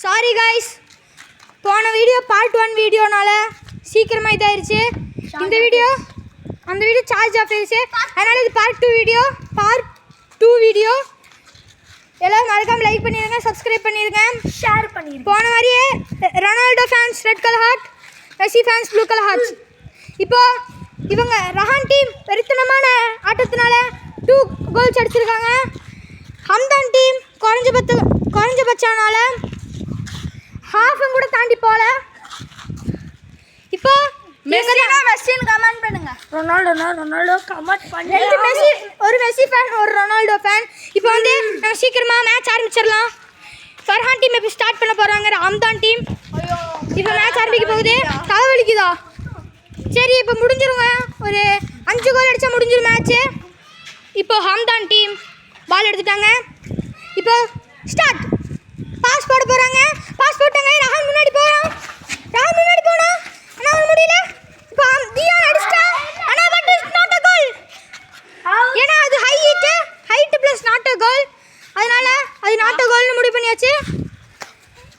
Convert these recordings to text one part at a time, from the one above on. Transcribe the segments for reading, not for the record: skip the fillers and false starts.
Sorry guys, போன video part 1 வீடியோனால சீக்கிரமா இதாயிருச்சு. இந்த வீடியோ அந்த வீடியோ சார்ஜ் ஆஃப் ஆயிருச்சு. அதனால இது பார்ட் 2 வீடியோ. எல்லாரும் மறக்காம லைக் பண்ணிருங்க, சப்ஸ்கிரைப் பண்ணிருங்க, ஷேர் பண்ணிருங்க. போன மாதிரியே Ronaldo fans red colour heart, Messi fans blue colour hearts. இப்போ இவங்க ரஹான் டீம் வெறித்தனமான ஆட்டத்தினால 2 கோல்ஸ் அடிச்சிருக்காங்க. ஹம்தான் டீம் குறைஞ்சபட்சனால ஹாஃபும் கூட தாண்டி போல. இப்போ மெஸ்ஸின்னு கமெண்ட் பண்ணுங்க. ரொனால்டோ கமெண்ட் பண்ணுங்க. ஒரு மெஸ்ஸி ஃபேன், ஒரு ரொனால்டோ ஃபேன். இப்போ வந்து நம்ம சீக்கிரமா மேட்ச் ஆரம்பிச்சிடலாம். ஃபர்ஹான் டீம் இப்போ ஸ்டார்ட் பண்ண போறாங்க. ஹம்தான் டீம் இப்போ மேட்ச் ஆரம்பிக்க போகுது. தலைவலிக்குதா? சரி, இப்போ முடிஞ்சிருங்க. ஒரு 5 கோல் அடிச்சா முடிஞ்சிரும் மேட்ச்சு. இப்போ ஹம்தான் டீம் பால் எடுத்துட்டாங்க. இப்போ ஸ்டார்ட். பாஸ் போட போறாங்க. பாஸ் போட்டாங்க. ரஹான் முன்னாடி போறான். ஆனா முடியல. இப்போ தியான் அடிச்சா. ஆனா but is not a goal. ஏனா அது ஹைட் பிளஸ் நாட் a goal. அதனால அது நாட் a goal னு முடிவு பண்ணியாச்சு.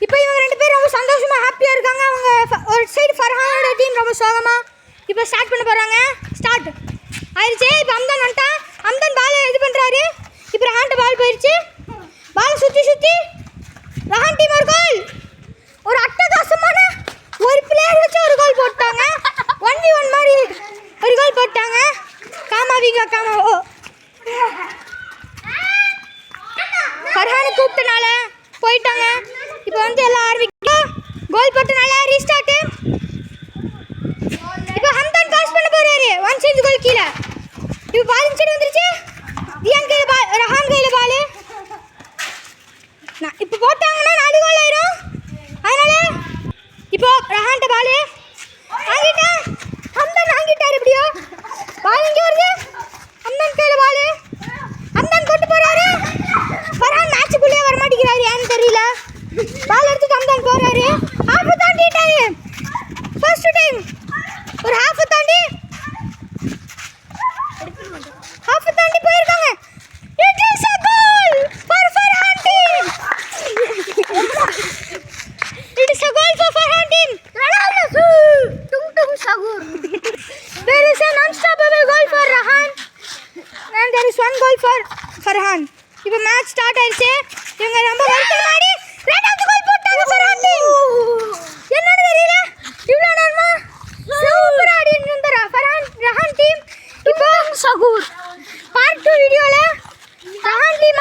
இப்போ இவங்க ரெண்டு பேரும் ரொம்ப சந்தோஷமா ஹாப்பியா இருக்காங்க. அவங்க ஒரு சைடு ஃபர்ஹானோட டீம் ரொம்ப சோகமா. இப்போ ஸ்டார்ட் பண்ண போறாங்க. ஸ்டார்ட் ஆயிருச்சு. இப்போ அம்தான் பால் இது பண்றாரு. இப்போ ரஹான்ட்ட பால் போயிருச்சு. பால் சுத்தி ரஹான் டீம் ஒரு கோல். ஒரு அட்டகாசமான ஒரு பிளேயர் வச்சு ஒரு கோல் போட்டாங்க. 1v1 மாதிரி ஒரு கோல் போட்டாங்க. காமா ஃபர்ஹான் கூப்பிட்டனால போயிட்டாங்க. இப்போ வந்து எல்லாம் ஆரம்பிக்கும். கோல் போட்டனால ரீஸ்டார்ட். இப்போ ஹம்தான் பாஸ் பண்ண போறாரு. 1 சேஞ்ச் கோல் கீழ. இப்போ பால் இன்சைட் வந்துருச்சு. தியான் கையில பால், ரஹான் கையில பால். இப்போ போட்டாங்கன்னா 4 கோல் ஆயிரும். அதனால இப்போ ரஹான்ட்ட பால் ஆங்கிட்டா. ஹம்தான் ஆங்கிட்டாரு. எப்படியோ பால் இங்கே வருது. ஹம்தான் கையில பால். ஹம்தான் கொண்டு போறாரு. ஃபர்ஹான் மேட்சுக்குள்ளே வர மாட்டேங்கிறாரு. ஏன்னு தெரியல. பால் எடுத்துட்டு ஹம்தான் போறாரு. ஹாஃப் தாண்டிட்டாரு. ஃபர்ஸ்ட் டைம் ஒரு ஹாஃப் தாண்டி போயிருக்காங்க. It is a goal for Farhan team. It is a goal for Farhan team. Ronaldo tung sagur. There is an unstoppable goal for Rahan and there is 1 goal for Farhan. இப்போ match start ஆயிடுச்சு. இவங்க ரொம்ப வருத்தம் ஆடி ரெண்டாவது கோல் போட்டாங்க Farhan team. என்னன்னு தெரியல. இவ்வளோ நேரமா சூப்பரா ஆடிட்டு இருந்தாரா ரஹான் டீம். இப்போ சகூர் பார்ட் 2 வீடியோல ரஹான் டீம்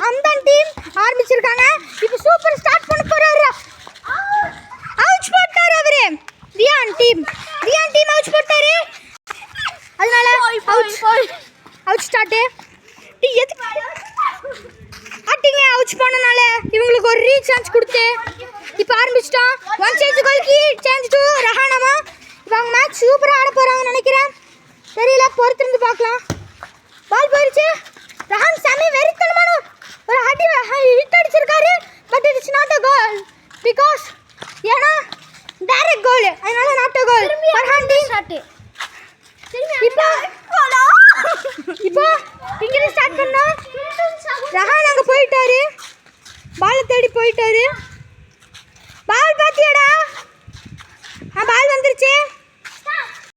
ஹம்தான் டீம் ஆரம்பிச்சிருக்காங்க. இப்போ சூப்பர் ஸ்டார்ட் பண்ண போறாரு. அவுட் போட்டாரு அவரு. தியான் டீம் அவுட் போட்டாரு. அதனால அவுட் ஸ்டார்ட். ஆட்டிங்க அவுட் பண்ணனால இவங்களுக்கு ஒரு ரீசார்ஜ் கொடுத்து இப்போ ஆரம்பிச்சிட்டோம். 1 சேஞ்ச் கோல்க்கு சேஞ்ச் டு ரஹானாமா. இப்போ அவங்க மேட்ச் சூப்பராக ஆட போகிறாங்கன்னு நினைக்கிறேன். தெரியல, பொறுத்திருந்து பார்க்கலாம். பால் போயிடுச்சு. ரஹான் சாமி வெறித்தனமான ஒரு ஹிட் அடிச்சிருக்காரு. But it is not a goal because ஏன்னா டைரக்ட் கோல். அதனால not a goal. Farhan team இப்போ இங்கே ஸ்டார்ட் பண்ணா. ரஹான் அங்கே போயிட்டாரு. பாலை தேடி போயிட்டாரு. பால் பாத்தியாடா? பால் வந்துருச்சு.